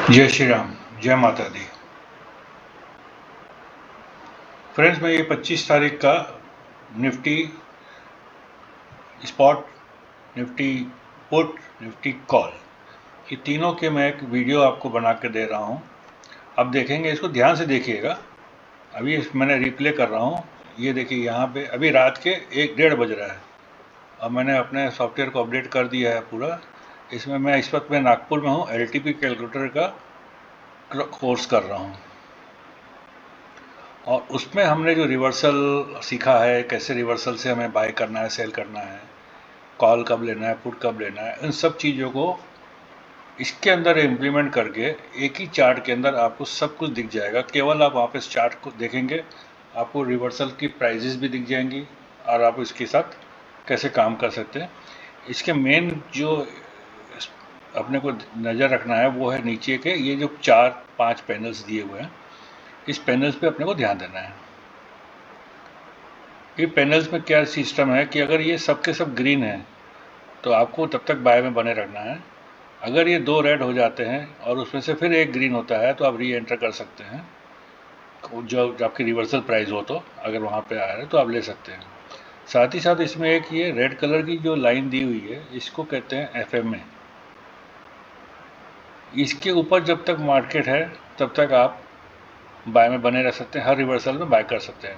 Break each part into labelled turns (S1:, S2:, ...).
S1: जय श्री राम, जय माता दी। फ्रेंड्स, मैं ये 25 तारीख का Nifty spot, Nifty put, Nifty call, ये तीनों के मैं एक वीडियो आपको बना के दे रहा हूँ। अब देखेंगे, इसको ध्यान से देखिएगा। अभी मैंने रिप्ले कर रहा हूँ। ये देखिए, यहाँ पे अभी रात के 1-1:30 बज रहा है। अब मैंने अपने सॉफ्टवेयर को अपडेट कर दिया है पूरा। इसमें मैं इस वक्त नागपुर में हूँ, LTP कैलकुलेटर का कोर्स कर रहा हूँ। और उसमें हमने जो रिवर्सल सीखा है, कैसे रिवर्सल से हमें बाय करना है, सेल करना है, कॉल कब लेना है, पुट कब लेना है, इन सब चीज़ों को इसके अंदर इम्प्लीमेंट करके एक ही चार्ट के अंदर आपको सब कुछ दिख जाएगा। केवल आप वहाँ पे इस चार्ट को देखेंगे, आपको रिवर्सल की प्राइजेस भी दिख जाएंगी और आप इसके साथ कैसे काम कर सकते हैं। इसके मेन जो अपने को नज़र रखना है वो है नीचे के ये जो 4-5 पैनल्स दिए हुए हैं, इस पैनल्स पे अपने को ध्यान देना है। ये पैनल्स में क्या सिस्टम है कि अगर ये सब के सब ग्रीन है तो आपको तब तक बाय में बने रखना है। अगर ये 2 रेड हो जाते हैं और उसमें से फिर एक ग्रीन होता है तो आप री एंटर कर सकते हैं, जो आपकी रिवर्सल प्राइस हो तो अगर वहाँ पे आ रहा है तो आप ले सकते हैं। साथ ही साथ इसमें एक ये रेड कलर की जो लाइन दी हुई है, इसको कहते हैं FMA। इसके ऊपर जब तक मार्केट है तब तक आप बाय में बने रह सकते हैं, हर रिवर्सल में बाय कर सकते हैं।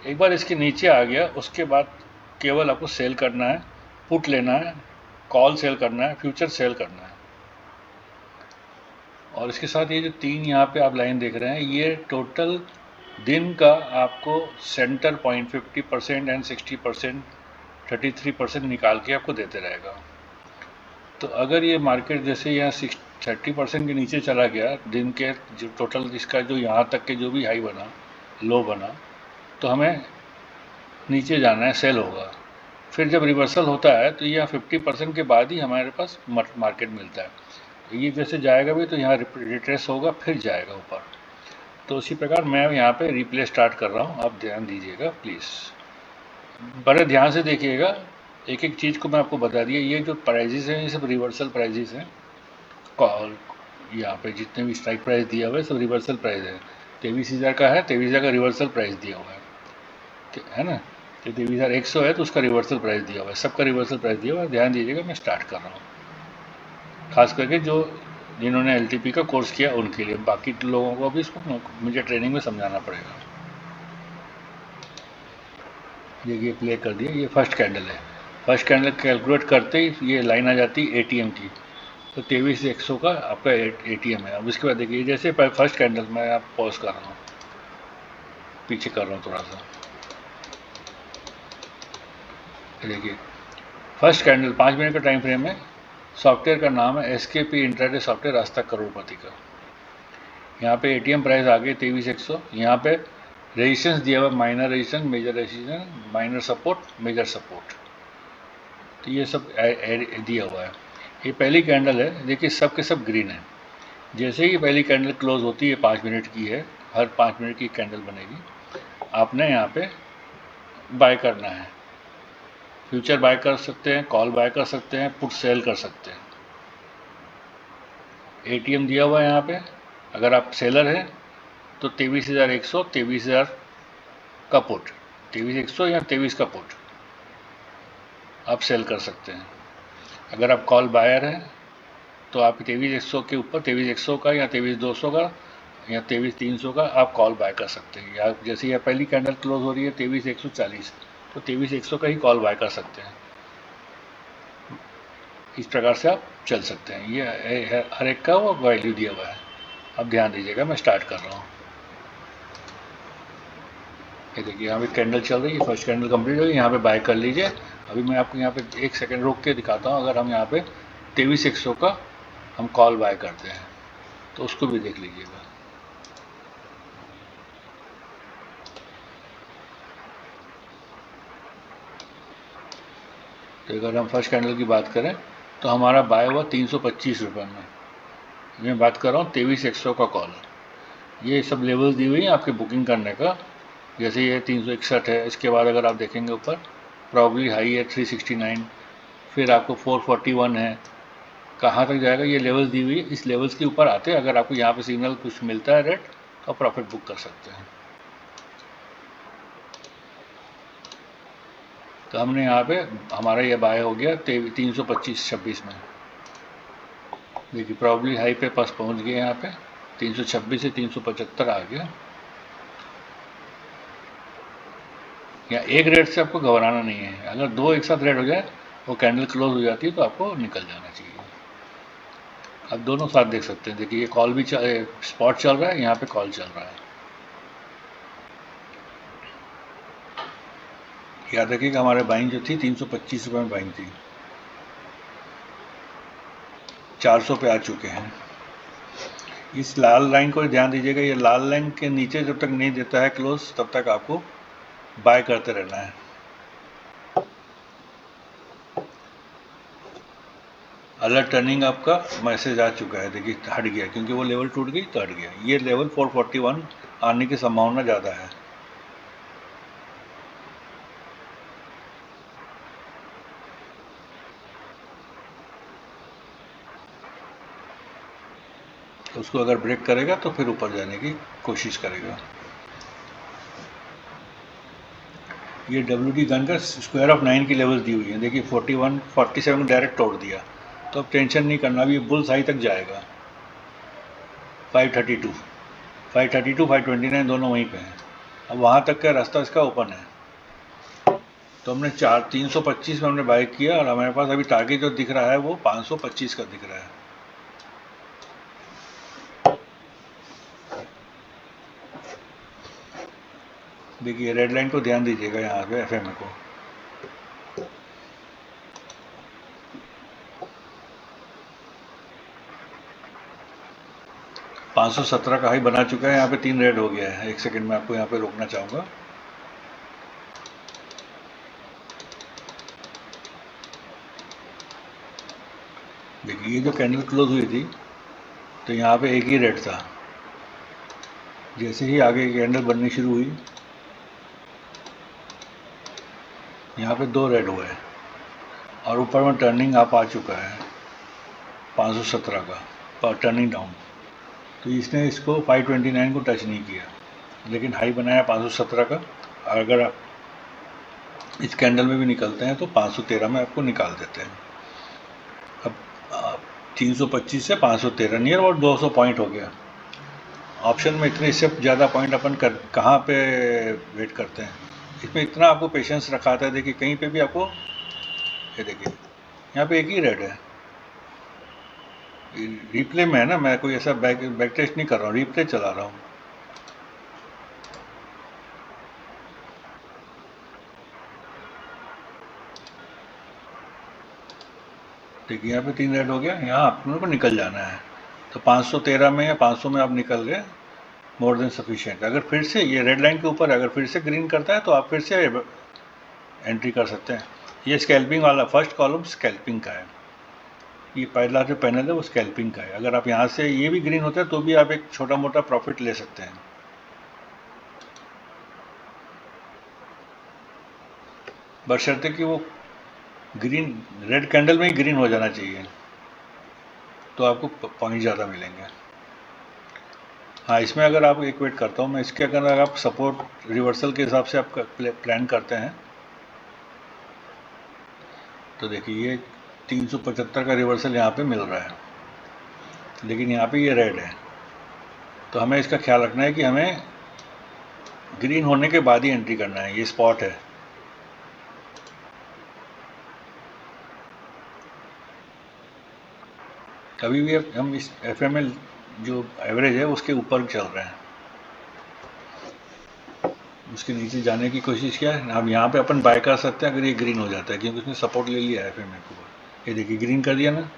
S1: एक बार इसके नीचे आ गया उसके बाद केवल आपको सेल करना है, पुट लेना है, कॉल सेल करना है, फ्यूचर सेल करना है। और इसके साथ ये जो 3 यहाँ पे आप लाइन देख रहे हैं, ये टोटल दिन का आपको सेंटर पॉइंट 50% एंड 60%, 33% निकाल के आपको देते रहेगा। तो अगर ये मार्केट जैसे यहाँ 30% के नीचे चला गया दिन के, जो टोटल इसका जो यहाँ तक के जो भी हाई बना, लो बना, तो हमें नीचे जाना है, सेल होगा। फिर जब रिवर्सल होता है तो यहाँ 50% के बाद ही हमारे पास मार्केट मिलता है। तो ये जैसे जाएगा भी तो यहाँ रिट्रेस होगा, फिर जाएगा ऊपर। तो उसी प्रकार मैं यहाँ पे रिप्ले स्टार्ट कर रहा हूँ, आप ध्यान दीजिएगा प्लीज़, बड़े ध्यान से देखिएगा। एक एक चीज़ को मैं आपको बता दिया। ये जो प्राइजेस हैं ये सब रिवर्सल प्राइजेस हैं। कॉल यहाँ पे जितने भी स्ट्राइक प्राइस दिया हुआ है सब रिवर्सल प्राइस है। 23,000 का है, 23,000 का रिवर्सल प्राइस दिया हुआ है ना। तो 23,100 है तो उसका रिवर्सल प्राइस दिया हुआ है, सबका रिवर्सल प्राइस दिया हुआ है। ध्यान दीजिएगा, मैं स्टार्ट कर रहा हूँ, खास करके जो जिन्होंने LTP का कोर्स किया उनके लिए। बाकी लोगों को भी इसको मुझे ट्रेनिंग में समझाना पड़ेगा। ये प्ले कर दिया। ये फर्स्ट कैंडल है। फर्स्ट कैंडल कैलकुलेट करते ही ये लाइन आ जाती है ATM की। तो 23,100 का आपका ATM है। अब इसके बाद देखिए, जैसे फर्स्ट कैंडल मैं आप पॉज कर रहा हूँ, पीछे कर रहा हूँ थोड़ा सा। देखिए फर्स्ट कैंडल 5 मिनट का टाइम फ्रेम है। सॉफ्टवेयर का नाम है SKP इंट्राडे सॉफ्टवेयर रास्ता करोड़पति का। यहाँ पे ATM प्राइस आ गई 23,100। यहाँ पे रेजिस्टेंस दिया हुआ, minor resistance, major resistance, minor support, major support. तो ये सब दिया हुआ है। ये पहली कैंडल है, देखिए सब के सब ग्रीन है। जैसे ही पहली कैंडल क्लोज होती है, 5 मिनट की है, हर 5 मिनट की कैंडल बनेगी। आपने यहाँ पे बाय करना है, फ्यूचर बाय कर सकते हैं, कॉल बाय कर सकते हैं, पुट सेल कर सकते हैं। ATM दिया हुआ है यहाँ पे। अगर आप सेलर हैं तो 23,100, 23,000 का पुट, 23,100 या 23 का पुट आप सेल कर सकते हैं। अगर आप कॉल बायर हैं तो आप 23,100 के ऊपर 23,100 का या 23,200 का या 23,300 का आप कॉल बाय कर सकते हैं। या जैसे यह पहली कैंडल क्लोज हो रही है 23,140, तो 23,100 का ही कॉल बाय कर सकते हैं। इस प्रकार से आप चल सकते हैं। ये हर एक का वो वैल्यू दिया हुआ है। अब ध्यान दीजिएगा, मैं स्टार्ट कर रहा हूँ। ये देखिए यहाँ पे कैंडल चल रही है, फर्स्ट कैंडल कंप्लीट होगी, यहाँ पे बाय कर लीजिए। अभी मैं आपको यहाँ पे 1 सेकंड रोक के दिखाता हूँ। अगर हम यहाँ पे 23,100 का हम कॉल बाय करते हैं तो उसको भी देख लीजिएगा। तो अगर हम फर्स्ट कैंडल की बात करें तो हमारा बाय हुआ 325 रुपये में। मैं बात कर रहा हूँ 23,100 का कॉल। ये सब लेवल्स दी हुई हैं आपके बुकिंग करने का। जैसे ये 361 है, इसके बाद अगर आप देखेंगे ऊपर प्रॉब्ली हाई है 369, फिर आपको 441 है, कहाँ तक जाएगा, ये लेवल्स दी हुई है, इस लेवल्स के ऊपर आते हैं अगर आपको यहाँ पे सिग्नल कुछ मिलता है रेट तो प्रॉफिट बुक कर सकते हैं। तो हमने यहाँ पे हमारा ये बाय हो गया 325.26 में। देखिए प्रॉब्ली हाई पे पास पहुँच गए, यहाँ पे 326 से 375 आ गया। या एक रेट से आपको घबराना नहीं है, अगर दो एक साथ रेट हो जाए वो कैंडल क्लोज हो जाती है तो आपको निकल जाना चाहिए। अब दोनों साथ देख सकते हैं, देखिए ये कॉल भी स्पॉट चल रहा है, यहाँ पे कॉल चल रहा है। याद रखिएगा हमारे बाइंग जो थी 325 रुपये में बाइंग थी, 400 पे आ चुके हैं। इस लाल लाइन को ध्यान दीजिएगा, ये लाल लाइन के नीचे जब तक नहीं देता है क्लोज तब तक आपको बाय करते रहना है। अलर्ट टर्निंग आपका मैसेज आ चुका है, देखिए हट गया क्योंकि वो लेवल टूट गई तो हट गया। ये लेवल 441 आने की संभावना ज़्यादा है। उसको अगर ब्रेक करेगा तो फिर ऊपर जाने की कोशिश करेगा। ये WD गन का स्क्वायर ऑफ 9 की लेवल दी हुई है, देखिए 41 47 डायरेक्ट तोड़ दिया, तो अब टेंशन नहीं करना, अभी बुल्स हाई तक जाएगा। 532 529 दोनों वहीं पे हैं, अब वहाँ तक का रास्ता इसका ओपन है। तो हमने 325 में हमने बाय किया और हमारे पास अभी टारगेट जो दिख रहा है वो 525 का दिख रहा है। देखिए रेड लाइन को ध्यान दीजिएगा यहाँ पे FMA को, $517 का हाई बना चुका है, यहाँ पे 3 रेड हो गया है। एक सेकंड में आपको यहाँ पे रोकना चाहूँगा। देखिए ये जो कैंडल क्लोज हुई थी तो यहाँ पे एक ही रेड था, जैसे ही आगे कैंडल बननी शुरू हुई यहाँ पे 2 रेड हुए और ऊपर में टर्निंग आप आ चुका है 517 का पर टर्निंग डाउन। तो इसने इसको 529 को टच नहीं किया, लेकिन हाई बनाया 517 का। अगर आप इस कैंडल में भी निकलते हैं तो 513 में आपको निकाल देते हैं। अब 325 से 513 नियर और 200 पॉइंट हो गया। ऑप्शन में इतने, इससे ज़्यादा पॉइंट अपन कहाँ पे वेट करते हैं, इसमें इतना आपको पेशेंस रखाता है। देखिए कहीं पे भी आपको, ये देखिए यहाँ पे एक ही रेड है, रिप्ले में है ना, मैं कोई ऐसा बैक टेस्ट नहीं कर रहा हूँ, रिप्ले चला रहा हूँ। देखिए यहाँ पे 3 रेड हो गया, यहाँ आप लोगों को निकल जाना है। तो 513 में या 500 में आप निकल गए, मोर देन सफिशिएंट। अगर फिर से ये रेड लाइन के ऊपर अगर फिर से ग्रीन करता है तो आप फिर से एंट्री कर सकते हैं। ये स्कैल्पिंग वाला फर्स्ट कॉलम स्कैल्पिंग का है, ये पहला जो पैनल है वो स्कैल्पिंग का है। अगर आप यहाँ से ये भी ग्रीन होता है तो भी आप एक छोटा मोटा प्रॉफिट ले सकते हैं, बशर्ते कि वो ग्रीन रेड कैंडल में ही ग्रीन हो जाना चाहिए, तो आपको पॉइंट ज़्यादा मिलेंगे। हाँ, इसमें अगर आप एक वेट करता हूँ मैं, इसके अगर आप सपोर्ट रिवर्सल के हिसाब से आप प्लान करते हैं तो देखिए ये 375 का रिवर्सल यहाँ पे मिल रहा है, लेकिन यहाँ पे ये रेड है, तो हमें इसका ख्याल रखना है कि हमें ग्रीन होने के बाद ही एंट्री करना है। ये स्पॉट है, कभी भी हम इस FML जो एवरेज है उसके ऊपर चल रहे हैं, उसके नीचे जाने की कोशिश किया है। अब यहाँ पे अपन बाय कर सकते हैं अगर ये ग्रीन हो जाता है, क्योंकि उसने सपोर्ट ले लिया है FML को। ये देखिए ग्रीन कर दिया ना,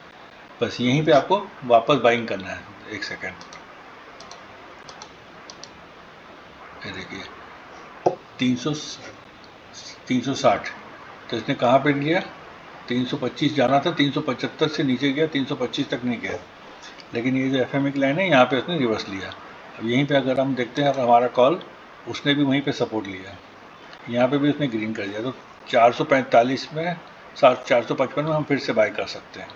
S1: बस यहीं पे आपको वापस बाइंग करना है। एक सेकेंड, ये देखिए 360, तो इसने कहाँ पे लिया, 325 जाना था, 375 से नीचे गया, 325 तक नहीं गया, लेकिन ये जो FMA की लाइन है यहाँ पे उसने रिवर्स लिया। अब यहीं पे अगर हम देखते हैं हमारा कॉल, उसने भी वहीं पे सपोर्ट लिया, यहाँ पे भी उसने ग्रीन कर दिया, तो 445 में 455 में हम फिर से बाय कर सकते हैं।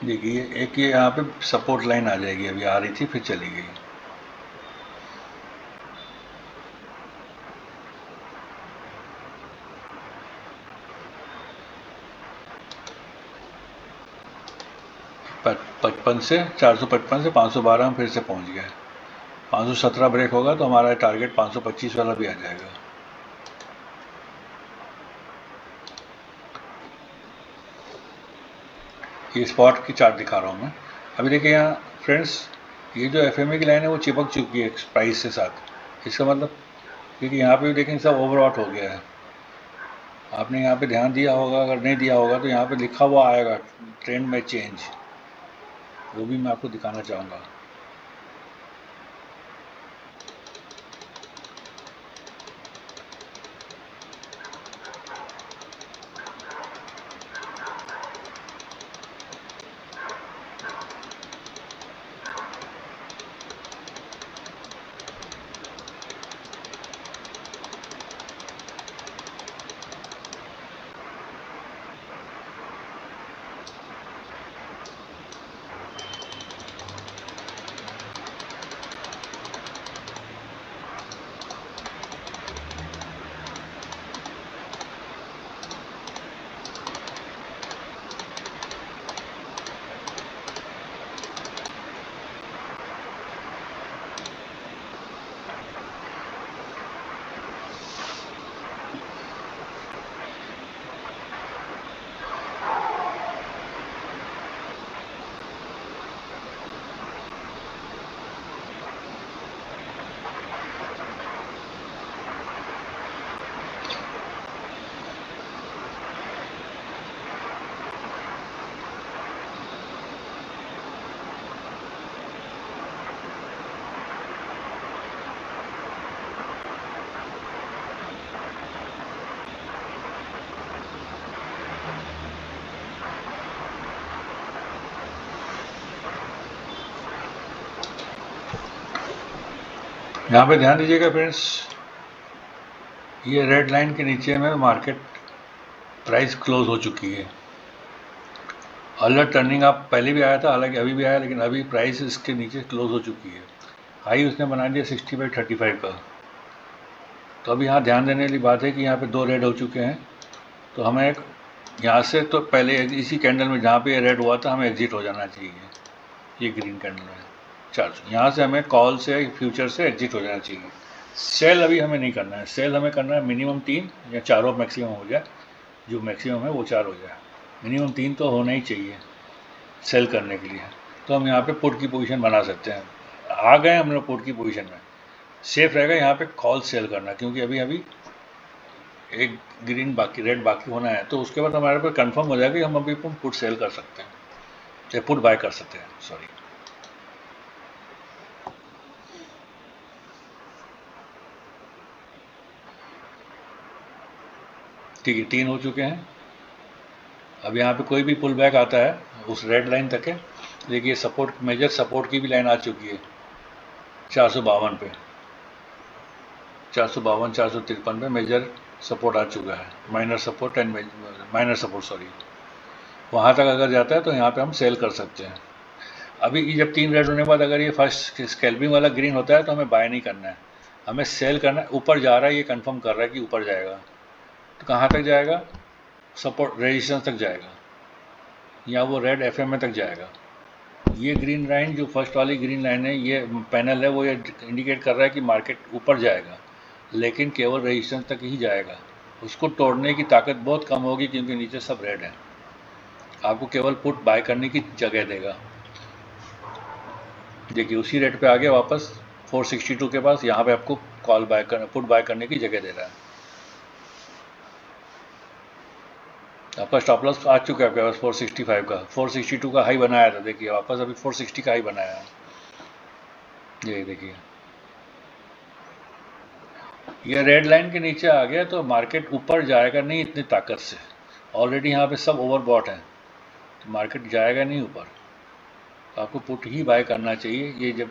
S1: देखिए एक ये यहाँ पे सपोर्ट लाइन आ जाएगी, अभी आ रही थी फिर चली गई। पचपन से 455 से 512 हम फिर से पहुंच गए। 517 ब्रेक होगा तो हमारा टारगेट 525 वाला भी आ जाएगा। ये स्पॉट की चार्ट दिखा रहा हूँ मैं। अभी देखिए यहाँ फ्रेंड्स, ये जो एफएमए की लाइन है वो चिपक चुकी है प्राइस के साथ। इसका मतलब क्योंकि यहाँ पे भी देखें सब ओवरऑट हो गया है। आपने यहाँ पे ध्यान दिया होगा, अगर नहीं दिया होगा तो यहाँ पे लिखा हुआ आएगा ट्रेंड में चेंज, वो भी मैं आपको दिखाना चाहूँगा। यहाँ पे ध्यान दीजिएगा फ्रेंड्स, ये रेड लाइन के नीचे में मार्केट प्राइस क्लोज हो चुकी है। अलर्ट टर्निंग आप पहले भी आया था, हालांकि अभी भी आया, लेकिन अभी प्राइस इसके नीचे क्लोज हो चुकी है। हाई उसने बना दिया 60/35 का। तो अभी यहाँ ध्यान देने वाली बात है कि यहाँ पे 2 रेड हो चुके हैं, तो हमें एक यहाँ से तो पहले इसी कैंडल में जहाँ पे रेड हुआ था हमें एग्जिट हो जाना चाहिए। ये ग्रीन कैंडल है 400, यहाँ से हमें कॉल से फ्यूचर से एग्जिट हो जाना चाहिए। सेल अभी हमें नहीं करना है, सेल हमें करना है मिनिमम 3 या 4 मैक्सिमम हो जाए, जो मैक्सिमम है वो 4 हो जाए, मिनिमम 3 तो होना ही चाहिए सेल करने के लिए। तो हम यहाँ पे पुट की पोजीशन बना सकते हैं। आ गए हम लोग पुट की पोजीशन में, सेफ रहेगा यहाँ पे कॉल सेल करना, क्योंकि अभी एक ग्रीन बाकी, रेड बाकी होना है, तो उसके बाद हमारे पास कंफर्म हो जाएगा कि हम अभी पुट सेल कर सकते हैं या पुट बाय कर सकते हैं, सॉरी। ठीक है, 3 हो चुके हैं। अब यहाँ पे कोई भी पुल बैक आता है उस रेड लाइन तक है। देखिए सपोर्ट, मेजर सपोर्ट की भी लाइन आ चुकी है 452 पे, 452 453 पे मेजर सपोर्ट आ चुका है, minor support and minor support sorry. वहाँ तक अगर जाता है तो यहाँ पे हम सेल कर सकते हैं। अभी जब 3 रेड होने के बाद अगर ये फर्स्ट स्कैल्पिंग वाला ग्रीन होता है तो हमें बाय नहीं करना है, हमें सेल करना है। ऊपर जा रहा है, ये कंफर्म कर रहा है कि ऊपर जाएगा, तो कहाँ तक जाएगा, सपोर्ट रेजिस्टेंस तक जाएगा, या वो रेड एफएमए तक जाएगा। ये ग्रीन लाइन जो फर्स्ट वाली ग्रीन लाइन है, ये पैनल है, वो ये इंडिकेट कर रहा है कि मार्केट ऊपर जाएगा, लेकिन केवल रेजिस्टेंस तक ही जाएगा। उसको तोड़ने की ताकत बहुत कम होगी क्योंकि नीचे सब रेड है। आपको केवल पुट बाय करने की जगह देगा। देखिए उसी रेट पे आ गया वापस 462 के पास, यहाँ पे आपको कॉल बाय कर, पुट बाय करने की जगह दे रहा है। आपका स्टॉप लॉस आ चुका है आपके पास 465 का, 462 का हाई बनाया था, देखिए वापस अभी 460 का हाई बनाया है। ये देखिए ये रेड लाइन के नीचे आ गया तो मार्केट ऊपर जाएगा नहीं इतनी ताकत से, ऑलरेडी यहाँ पे सब ओवरबॉट है, तो मार्केट जाएगा नहीं ऊपर। तो आपको पुट ही बाय करना चाहिए। ये जब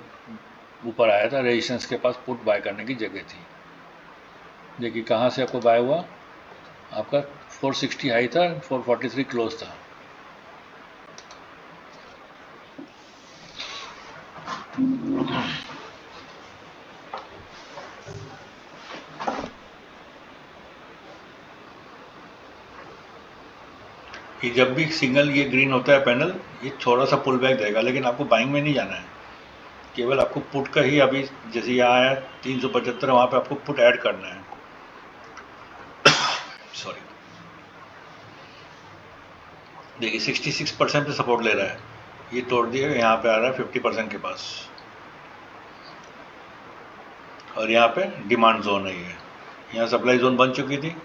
S1: ऊपर आया था रेजिस्टेंस के पास पुट बाय करने की जगह थी। देखिए कहाँ से आपको बाय हुआ, आपका 460 हाई था, 443 क्लोज था। ये जब भी सिंगल ये ग्रीन होता है पैनल, ये थोड़ा सा पुल बैक देगा, लेकिन आपको बाइंग में नहीं जाना है, केवल आपको पुट का ही अभी जैसे यहाँ है 375, वहाँ पे आपको पुट ऐड करना है। सॉरी, देखिए 66% पे सपोर्ट ले रहा है, ये तोड़ दिया, यहाँ पे आ रहा है 50% के पास, और यहाँ पे डिमांड जोन है ये, यहाँ सप्लाई जोन बन चुकी थी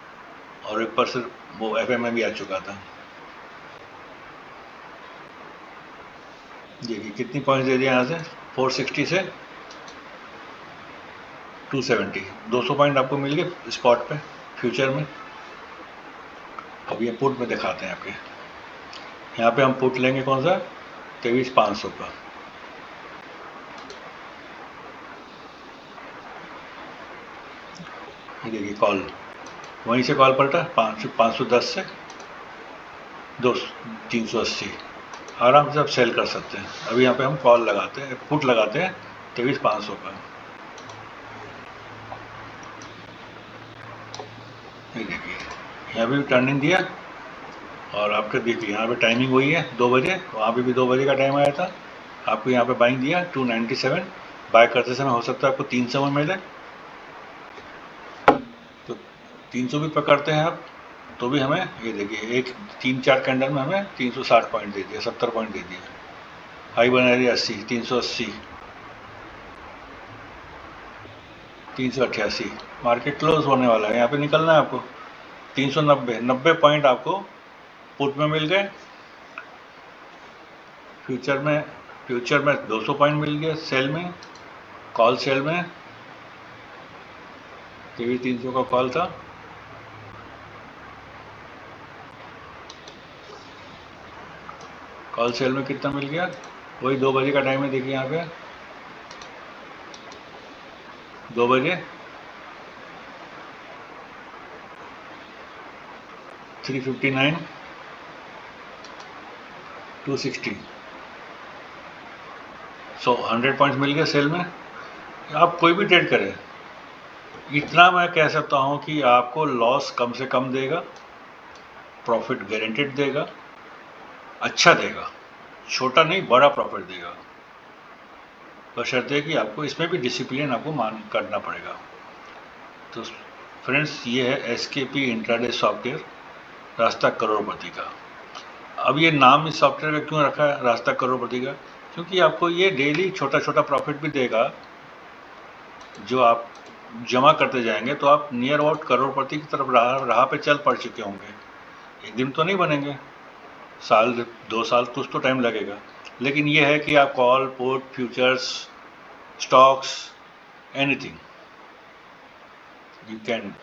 S1: और एक पर वो एफ में भी आ चुका था। देखिए कितनी पॉइंट्स दे दिया यहाँ से, 460 से 270, 200 पॉइंट आपको मिल गए स्पॉट पे फ्यूचर में। अब ये पुट में दिखाते हैं आपके, यहाँ पे हम पुट लेंगे कौन सा, 23,500 का। ये देखिए कॉल, वहीं से कॉल पलटा 510 से 380, आराम से आप सेल कर सकते हैं। अभी यहाँ पे हम कॉल लगाते हैं, पुट लगाते हैं 23,500 का। ये देखिए यहाँ भी टर्निंग दिया, और आपके देखिए यहाँ पे टाइमिंग वही है 2 बजे, वहाँ पे भी 2 बजे का टाइम आया था, आपको यहाँ पे बाइंग दिया 297, बाय करते समय हो सकता है आपको 300 में मिले, तो 300 भी पकड़ते हैं आप तो भी हमें, ये देखिए एक 3-4 कैंडल में हमें 360 पॉइंट दे दिया, 70 पॉइंट दे दिया, हाई बना रही 80, 380, 388, मार्केट क्लोज होने वाला है, यहाँ पे निकलना है आपको 390, 90 पॉइंट आपको पुट में मिल गए, फ्यूचर में 200 पॉइंट मिल गया सेल में, कॉल सेल में 300 का कॉल था, कॉल सेल में कितना मिल गया, वही 2 बजे का टाइम है, देखिए यहाँ पे 2 बजे 359, 260, 100 पॉइंट्स मिल गए सेल में। आप कोई भी ट्रेड करें, इतना मैं कह सकता हूँ कि आपको लॉस कम से कम देगा, प्रॉफिट गारंटेड देगा, अच्छा देगा, छोटा नहीं बड़ा प्रॉफिट देगा, बशर्ते कि आपको इसमें भी डिसिप्लिन आपको करना पड़ेगा। तो फ्रेंड्स, ये है SKP इंट्राडे सॉफ्टवेयर, रास्ता करोड़पति का। अब ये नाम इस सॉफ्टवेयर का क्यों रखा है रास्ता करोड़पति का, क्योंकि आपको ये डेली छोटा छोटा प्रॉफिट भी देगा, जो आप जमा करते जाएंगे तो आप नियर अबाउट करोड़पति की तरफ राह पे चल पड़ चुके होंगे। एक दिन तो नहीं बनेंगे, साल 2 साल कुछ तो टाइम लगेगा, लेकिन ये है कि आप call, put, futures, stocks, anything you can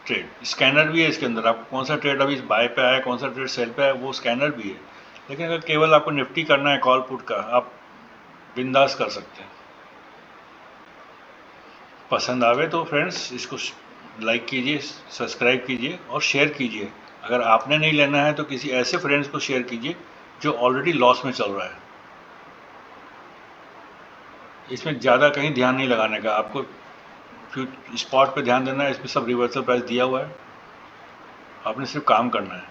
S1: trade. Scanner भी है इसके अंदर, आपको कौन सा ट्रेड अभी बाय पे आया, कौन सा ट्रेड सेल पे आया, वो स्कैनर भी है। लेकिन अगर केवल आपको निफ्टी करना है कॉल पुट का, आप बिंदास कर सकते हैं। पसंद आवे तो फ्रेंड्स इसको लाइक कीजिए, सब्सक्राइब कीजिए और शेयर कीजिए। अगर आपने नहीं लेना है तो किसी ऐसे फ्रेंड्स को शेयर कीजिए जो ऑलरेडी लॉस में चल रहा है। इसमें ज़्यादा कहीं ध्यान नहीं लगाने का, आपको स्पॉट पे ध्यान देना है, इसमें सब रिवर्सल प्राइस दिया हुआ है, आपने सिर्फ काम करना है,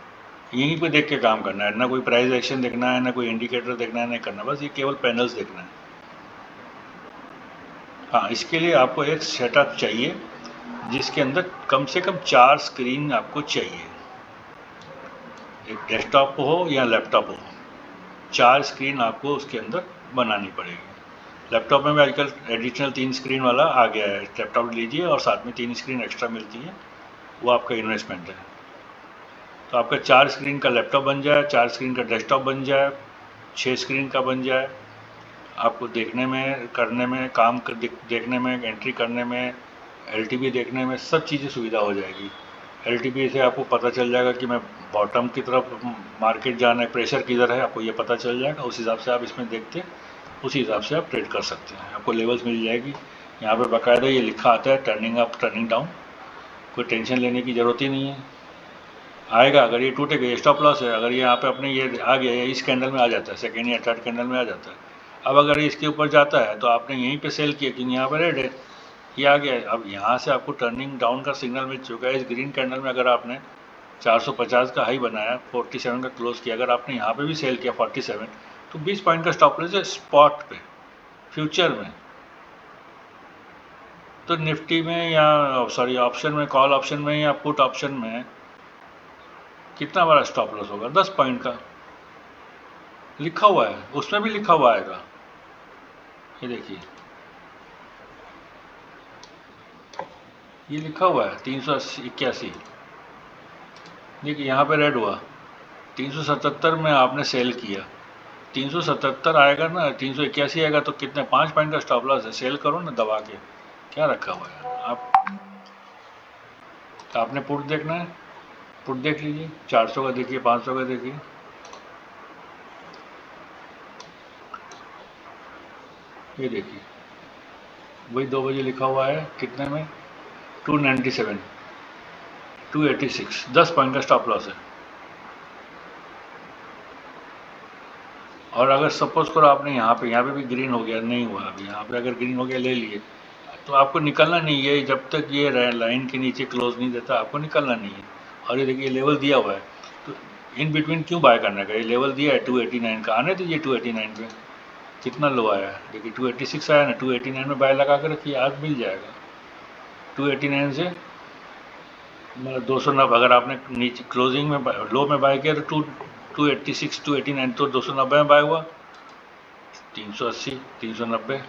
S1: यहीं पे देख के काम करना है, ना कोई प्राइस एक्शन देखना है, ना कोई इंडिकेटर देखना है, नहीं करना, बस ये केवल पैनल्स देखना है। हाँ, इसके लिए आपको एक सेटअप चाहिए जिसके अंदर कम से कम 4 स्क्रीन आपको चाहिए, एक डेस्कटॉप हो या लैपटॉप हो, 4 स्क्रीन आपको उसके अंदर बनानी पड़ेगी। लैपटॉप में भी आजकल एडिशनल 3 स्क्रीन वाला आ गया है, लैपटॉप लीजिए और साथ में 3 स्क्रीन एक्स्ट्रा मिलती है, वो आपका इन्वेस्टमेंट है। तो आपका 4 स्क्रीन का लैपटॉप बन जाए, 4 स्क्रीन का डेस्कटॉप बन जाए, 6 स्क्रीन का बन जाए, आपको देखने में, करने में, काम कर देखने में, एंट्री करने में, LTP देखने में, सब चीज़ें सुविधा हो जाएगी। LTP से आपको पता चल जाएगा कि मैं बॉटम की तरफ मार्केट जाना है, प्रेशर किधर है, आपको ये पता चल जाएगा, उस हिसाब से आप इसमें देखते, उसी हिसाब से आप ट्रेड कर सकते हैं। आपको लेवल्स मिल जाएगी, यहाँ पर बाकायदा ये लिखा आता है टर्निंग अप, टर्निंग डाउन, कोई टेंशन लेने की ज़रूरत ही नहीं है। आएगा, अगर ये टूटेगा, ये स्टॉप लॉस है, अगर ये यहाँ पे अपने ये आ गया, इस कैंडल में आ जाता है, सेकेंड या थर्ड कैंडल में आ जाता है, अब अगर इसके ऊपर जाता है तो आपने यहीं पे सेल किया क्योंकि यहाँ पर रेड है, ये आ गया है। अब यहाँ से आपको टर्निंग डाउन का सिग्नल मिल चुका है। इस ग्रीन कैंडल में अगर आपने 450 का हाई बनाया, 47 का क्लोज किया, अगर आपने यहाँ पे भी सेल किया 47, तो 20 पॉइंट का स्टॉप लॉस है स्पॉट पे, फ्यूचर में। तो निफ्टी में या सॉरी ऑप्शन में, कॉल ऑप्शन में या पुट ऑप्शन में कितना बड़ा स्टॉप लॉस होगा? 10 पॉइंट का लिखा हुआ है, उसमें भी लिखा हुआ आएगा। ये देखिए, ये लिखा हुआ है 381। देखिए यहाँ पे रेड हुआ, 377 में आपने सेल किया, 377 आएगा ना, 381 आएगा तो कितने 5 पॉइंट का स्टॉप लॉस है। सेल करो ना दबा के, क्या रखा हुआ है आप। तो आपने पुट देखना है, पुट देख लीजिए, 400 का देखिए, 500 का देखिए। ये देखिए वही 2 बजे लिखा हुआ है, कितने में? 297, 286, 10 पॉइंट का स्टॉप लॉस है। और अगर सपोज करो आपने यहाँ पे भी ग्रीन हो गया, नहीं हुआ अभी, यहाँ पे अगर ग्रीन हो गया ले लिए, तो आपको निकलना नहीं है जब तक ये लाइन के नीचे क्लोज नहीं देता, आपको निकलना नहीं है। और ये देखिए लेवल दिया हुआ है, तो इन बिटवीन क्यों बाय करने का? ये लेवल दिया है 289 का, आने दीजिए 289 पे। कितना लो आया है देखिए, 286 आया ना, 289 में बाय लगा कर रखिए, आज मिल जाएगा। 289 से मतलब 290, अगर आपने नीचे क्लोजिंग में लो में बाय किया तो 286, 289 तो 290 में बाय हुआ, 380, 390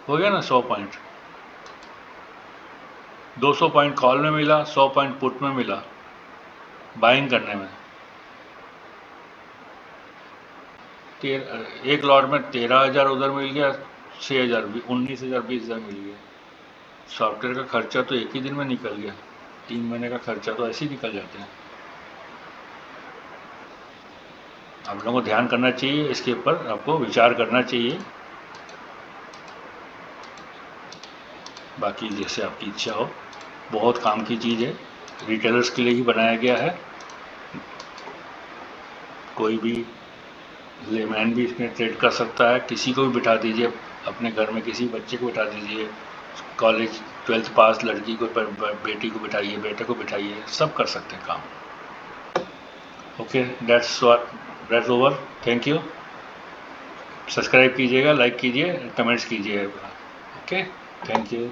S1: हो गया ना। 100 पॉइंट, 200 पॉइंट कॉल में मिला, 100 पॉइंट पुट में मिला बाइंग करने में। एक लॉट में 13,000 उधर मिल गया, 6,000, 19,000, 20,000 मिल गया। सॉफ्टवेयर का खर्चा तो एक ही दिन में निकल गया, 3 महीने का खर्चा तो ऐसे ही निकल जाते हैं। आप लोगों को ध्यान करना चाहिए, इसके ऊपर आपको विचार करना चाहिए। बाकी जैसे आपकी इच्छा हो, बहुत काम की चीज़ है, रिटेलर्स के लिए ही बनाया गया है। कोई भी लेमैन भी इसमें ट्रेड कर सकता है, किसी को भी बिठा दीजिए अपने घर में, किसी बच्चे को बिठा दीजिए, कॉलेज 12th पास लड़की को, बेटी को बिठाइए, बेटे को बिठाइए, सब कर सकते हैं काम। Okay, that's over. Thank you. Subscribe कीजिएगा, लाइक कीजिए, कमेंट्स कीजिएगा। Okay, thank you.